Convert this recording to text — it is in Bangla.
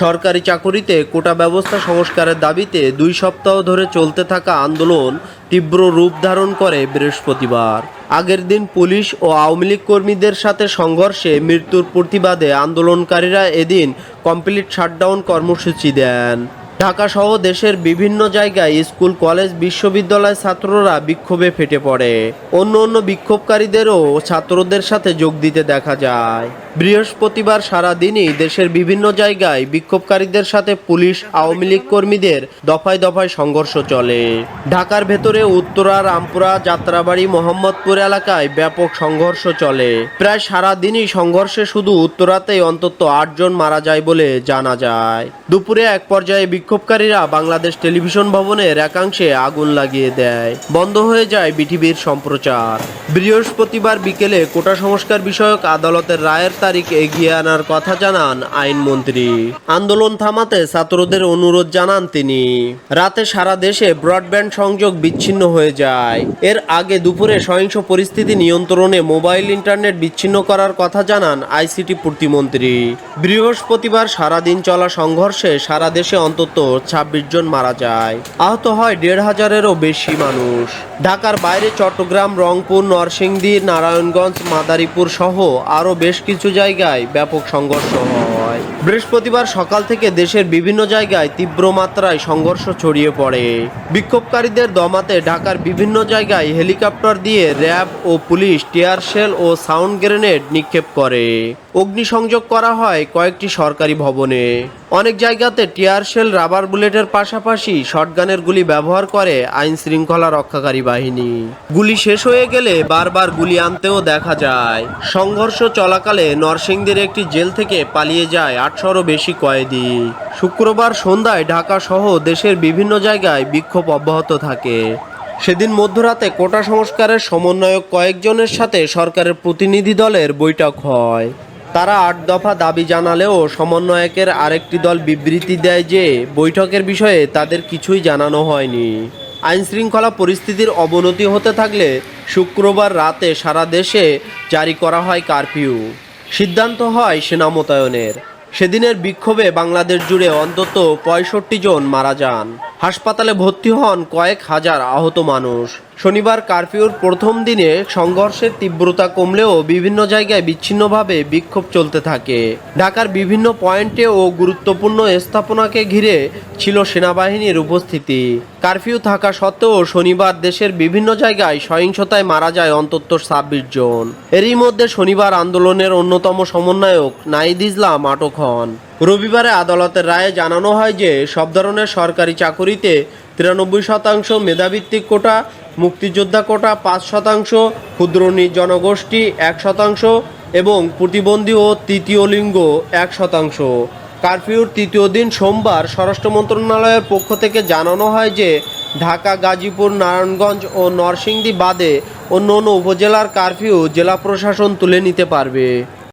সরকারি চাকুরিতে কোটা ব্যবস্থা সংস্কারের দাবিতে 2 সপ্তাহ ধরে চলতে থাকা আন্দোলন তীব্র রূপ ধারণ করে বৃহস্পতিবার। আগের দিন পুলিশ ও আওয়ামী লীগ কর্মীদের সাথে সংঘর্ষে মৃত্যুর প্রতিবাদে আন্দোলনকারীরা এদিন কমপ্লিট শাটডাউন কর্মসূচি দেন। ঢাকা সহ দেশের বিভিন্ন জায়গায় স্কুল, কলেজ, বিশ্ববিদ্যালয় ছাত্ররা বিক্ষোভে ফেটে পড়ে। অন্য বিক্ষোভকারীদেরও ছাত্রদের সাথে যোগ দিতে দেখা যায়। বৃহস্পতিবার সারাদিনই দেশের বিভিন্ন জায়গায় বিক্ষোভকারীদের সাথে পুলিশ, আওয়ামী লীগ কর্মীদের দফায় দফায় সংঘর্ষ চলে। ঢাকার ভেতরে উত্তরা, রামপুরা, যাত্রাবাড়ি, মোহাম্মদপুর এলাকায় ব্যাপক সংঘর্ষ চলে। প্রায় সারাদিনই সংঘর্ষে শুধু উত্তরাতেই অন্তত 8 জন মারা যায় বলে জানা যায়। দুপুরে এক পর্যায়ে বিক্ষোভকারীরা বাংলাদেশ টেলিভিশন ভবনের একাংশে আগুন লাগিয়ে দেয়। বন্ধ হয়ে যায় বিটিভির সম্প্রচার। বৃহস্পতিবার বিকেলে কোটা সংস্কার বিষয়ক আদালতের রায়ের তারিখ এগিয়ে আনার কথা জানান আইনমন্ত্রী। আন্দোলন থামাতে ছাত্রদের অনুরোধ জানান তিনি। রাতে সারা দেশে ব্রডব্যান্ড সংযোগ বিচ্ছিন্ন হয়ে যায়। এর আগে দুপুরে সহিংস পরিস্থিতি নিয়ন্ত্রণে মোবাইল ইন্টারনেট বিচ্ছিন্ন করার কথা জানান আইসিটি প্রতিমন্ত্রী। বৃহস্পতিবার সারাদিন চলা সংঘর্ষে সারা দেশে অন্তত 26 জন মারা যায়। আহত হয় 1,500-এরও বেশি মানুষ। ঢাকার বাইরে চট্টগ্রাম, রংপুর, নরসিংদী, নারায়ণগঞ্জ, মাদারীপুর সহ আরও বেশ কিছু জায়গায় ব্যাপক সংঘর্ষ হয়। বৃহস্পতিবার সকাল থেকে দেশের বিভিন্ন জায়গায় তীব্র মাত্রায় সংঘর্ষ ছড়িয়ে পড়ে। বিক্ষোভকারীদের দমাতে ঢাকার বিভিন্ন জায়গায় হেলিকপ্টার দিয়ে র্যাব ও পুলিশ টিয়ার শেল ও সাউন্ড গ্রেনেড নিক্ষেপ করে। অগ্নিসংযোগ করা হয় কয়েকটি সরকারি ভবনে। অনেক জায়গাতে টিয়ার শেল, রাবার বুলেটের পাশাপাশি শটগানের গুলি ব্যবহার করে আইন শৃঙ্খলা রক্ষাকারী বাহিনী। গুলি শেষ হয়ে গেলে বারবার গুলি আনতেও দেখা যায়। সংঘর্ষ চলাকালে নরসিংদীর একটি জেল থেকে পালিয়ে যায় 800-এরও বেশি কয়েদি। শুক্রবার সন্ধ্যায় ঢাকা সহ দেশের বিভিন্ন জায়গায় বিক্ষোভ অব্যাহত থাকে। সেদিন মধ্যরাতে কোটা সংস্কারের সমন্বয়ক কয়েকজনের সাথে সরকারের প্রতিনিধি দলের বৈঠক হয়। তারা 8 দফা দাবি জানালেও সমন্বয়কের আরেকটি দল বিবৃতি দেয় যে বৈঠকের বিষয়ে তাদের কিছুই জানানো হয়নি। আইনশৃঙ্খলা পরিস্থিতির অবনতি হতে থাকলে শুক্রবার রাতে সারা দেশে জারি করা হয় কারফিউ। সিদ্ধান্ত হয় সেনা মোতায়েনের। সেদিনের বিক্ষোভে বাংলাদেশ জুড়ে অন্তত 65 জন মারা যান। হাসপাতালে ভর্তি হন কয়েক হাজার আহত মানুষ। শনিবার কারফিউর প্রথম দিনে সংঘর্ষের তীব্রতা কমলেও বিভিন্ন জায়গায় বিচ্ছিন্নভাবে বিক্ষোভ চলতে থাকে। ঢাকার বিভিন্ন পয়েন্টে ও গুরুত্বপূর্ণ স্থাপনাকে ঘিরে ছিল সেনাবাহিনীর উপস্থিতি। কারফিউ থাকা সত্ত্বেও শনিবার দেশের বিভিন্ন জায়গায় সহিংসতায় মারা যায় অন্তত 26 জন। এরই মধ্যে শনিবার আন্দোলনের অন্যতম সমন্বয়ক নাহিদ ইসলাম আটক হন। রবিবারে আদালতের রায়ে জানানো হয় যে সব ধরনের সরকারি চাকুরিতে 93% মেধাভিত্তিক কোটা, মুক্তিযোদ্ধা কোটা 5%, ক্ষুদ্র জনগোষ্ঠী 1% এবং প্রতিবন্ধী ও তৃতীয় লিঙ্গ 1%। কারফিউর তৃতীয় দিন সোমবার স্বরাষ্ট্র মন্ত্রণালয়ের পক্ষ থেকে জানানো হয় যে ঢাকা, গাজীপুর, নারায়ণগঞ্জ ও নরসিংদী বাদে অন্য উপজেলার কারফিউ জেলা প্রশাসন তুলে নিতে পারবে।